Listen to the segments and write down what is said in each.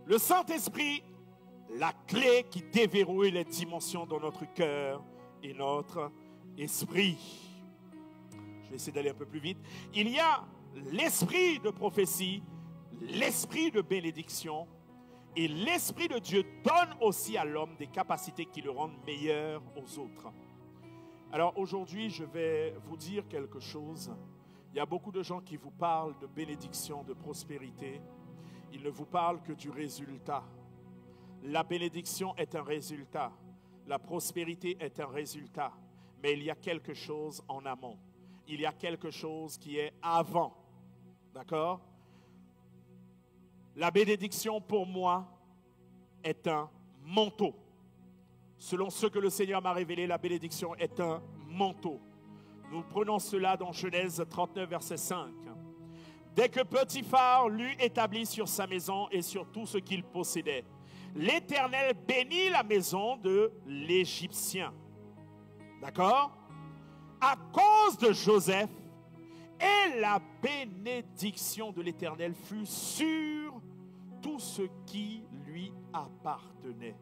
Le Saint-Esprit, la clé qui déverrouille les dimensions dans notre cœur et notre esprit. Je vais essayer d'aller un peu plus vite. Il y a l'esprit de prophétie, l'esprit de bénédiction, et l'Esprit de Dieu donne aussi à l'homme des capacités qui le rendent meilleur aux autres. Alors aujourd'hui, je vais vous dire quelque chose. Il y a beaucoup de gens qui vous parlent de bénédiction, de prospérité. Ils ne vous parlent que du résultat. La bénédiction est un résultat. La prospérité est un résultat. Mais il y a quelque chose en amont. Il y a quelque chose qui est avant. D'accord? La bénédiction pour moi est un manteau. Selon ce que le Seigneur m'a révélé, la bénédiction est un manteau. Nous prenons cela dans Genèse 39, verset 5. Dès que Potiphar l'eut établi sur sa maison et sur tout ce qu'il possédait, l'Éternel bénit la maison de l'Égyptien. D'accord? À cause de Joseph, et la bénédiction de l'Éternel fut sur tout ce qui lui appartenait.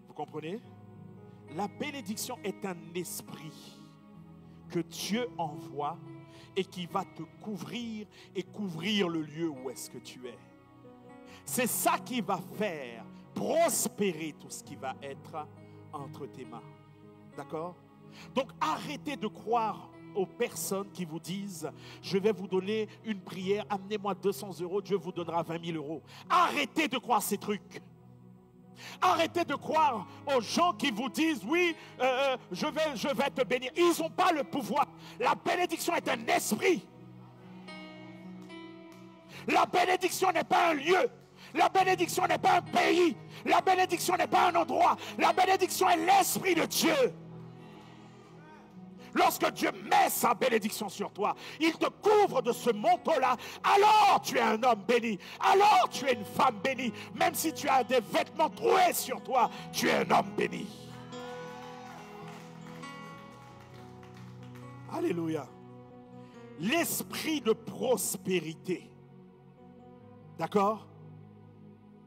Vous comprenez? La bénédiction est un esprit que Dieu envoie et qui va te couvrir et couvrir le lieu où est-ce que tu es. C'est ça qui va faire prospérer tout ce qui va être entre tes mains. D'accord? Donc arrêtez de croire aux personnes qui vous disent « Je vais vous donner une prière, amenez-moi 200 €, Dieu vous donnera 20 000 €. » Arrêtez de croire ces trucs. Arrêtez de croire aux gens qui vous disent « Oui, je vais te bénir. » Ils n'ont pas le pouvoir. La bénédiction est un esprit. La bénédiction n'est pas un lieu. La bénédiction n'est pas un pays. La bénédiction n'est pas un endroit. La bénédiction est l'Esprit de Dieu. Lorsque Dieu met sa bénédiction sur toi, il te couvre de ce manteau-là, alors tu es un homme béni, alors tu es une femme bénie. Même si tu as des vêtements troués sur toi, tu es un homme béni. Alléluia. L'esprit de prospérité. D'accord?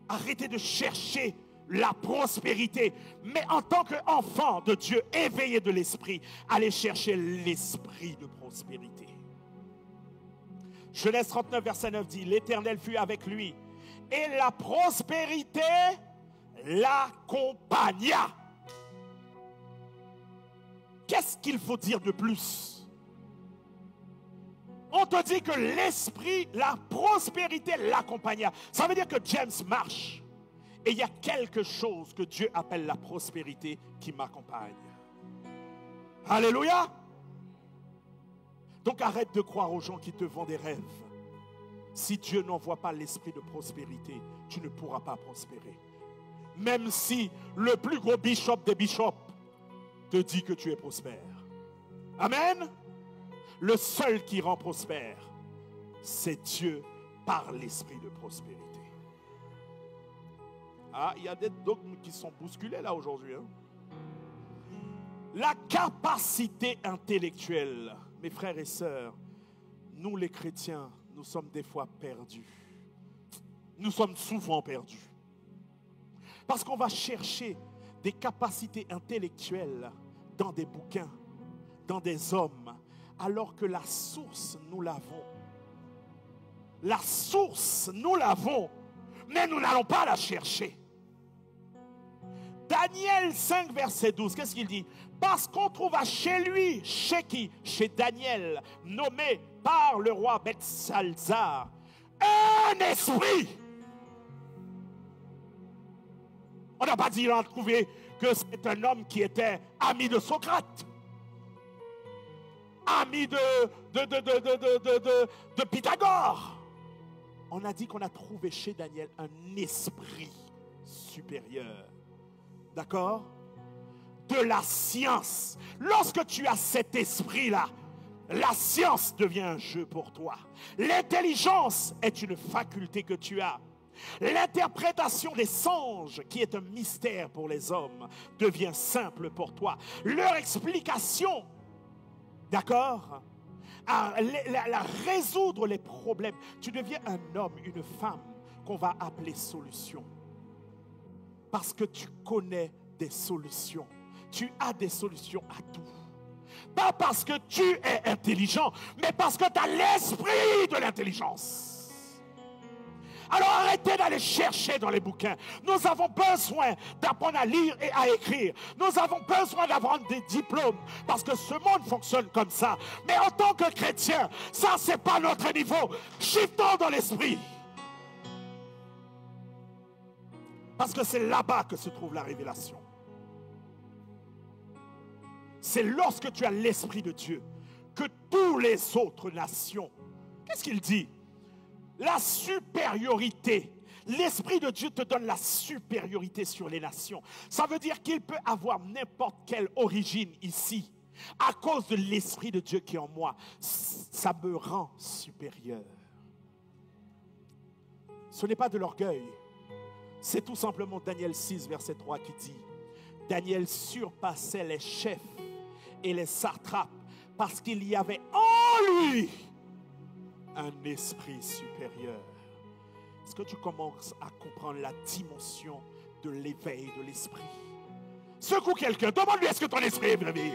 Arrêtez de chercher la prospérité, mais en tant qu'enfant de Dieu éveillé de l'esprit, allez chercher l'esprit de prospérité. Genèse 39 verset 9 dit: l'Éternel fut avec lui et la prospérité l'accompagna. Qu'est-ce qu'il faut dire de plus? On te dit que l'esprit, la prospérité l'accompagna. Ça veut dire que James marche. Et il y a quelque chose que Dieu appelle la prospérité qui m'accompagne. Alléluia. Donc arrête de croire aux gens qui te vendent des rêves. Si Dieu n'envoie pas l'esprit de prospérité, tu ne pourras pas prospérer. Même si le plus gros bishop des bishops te dit que tu es prospère. Amen. Le seul qui rend prospère, c'est Dieu par l'esprit de prospérité. Ah, il y a des dogmes qui sont bousculés là aujourd'hui. Hein? La capacité intellectuelle, mes frères et sœurs, nous les chrétiens, nous sommes des fois perdus. Nous sommes souvent perdus. Parce qu'on va chercher des capacités intellectuelles dans des bouquins, dans des hommes, alors que la source, nous l'avons. La source, nous l'avons, mais nous n'allons pas la chercher. Daniel 5, verset 12, qu'est-ce qu'il dit? Parce qu'on trouva chez lui, chez qui? Chez Daniel, nommé par le roi Belshazzar, un esprit. On n'a pas dit, on a trouvé que c'est un homme qui était ami de Socrate, ami de Pythagore. On a dit qu'on a trouvé chez Daniel un esprit supérieur. D'accord? De la science. Lorsque tu as cet esprit-là, la science devient un jeu pour toi. L'intelligence est une faculté que tu as. L'interprétation des songes, qui est un mystère pour les hommes, devient simple pour toi. Leur explication, d'accord, à résoudre les problèmes. Tu deviens un homme, une femme, qu'on va appeler solution. Parce que tu connais des solutions. Tu as des solutions à tout. Pas parce que tu es intelligent, mais parce que tu as l'esprit de l'intelligence. Alors arrêtez d'aller chercher dans les bouquins. Nous avons besoin d'apprendre à lire et à écrire. Nous avons besoin d'avoir des diplômes parce que ce monde fonctionne comme ça. Mais en tant que chrétien, ça c'est pas notre niveau. Shiftons dans l'esprit. Parce que c'est là-bas que se trouve la révélation. C'est lorsque tu as l'esprit de Dieu que toutes les autres nations, qu'est-ce qu'il dit? La supériorité. L'Esprit de Dieu te donne la supériorité sur les nations. Ça veut dire qu'il peut avoir n'importe quelle origine ici. À cause de l'Esprit de Dieu qui est en moi, ça me rend supérieur. Ce n'est pas de l'orgueil. C'est tout simplement Daniel 6, verset 3 qui dit: Daniel surpassait les chefs et les satrapes parce qu'il y avait en lui un esprit supérieur. Est-ce que tu commences à comprendre la dimension de l'éveil de l'esprit? Secoue quelqu'un, demande-lui: est-ce que ton esprit est réveillé?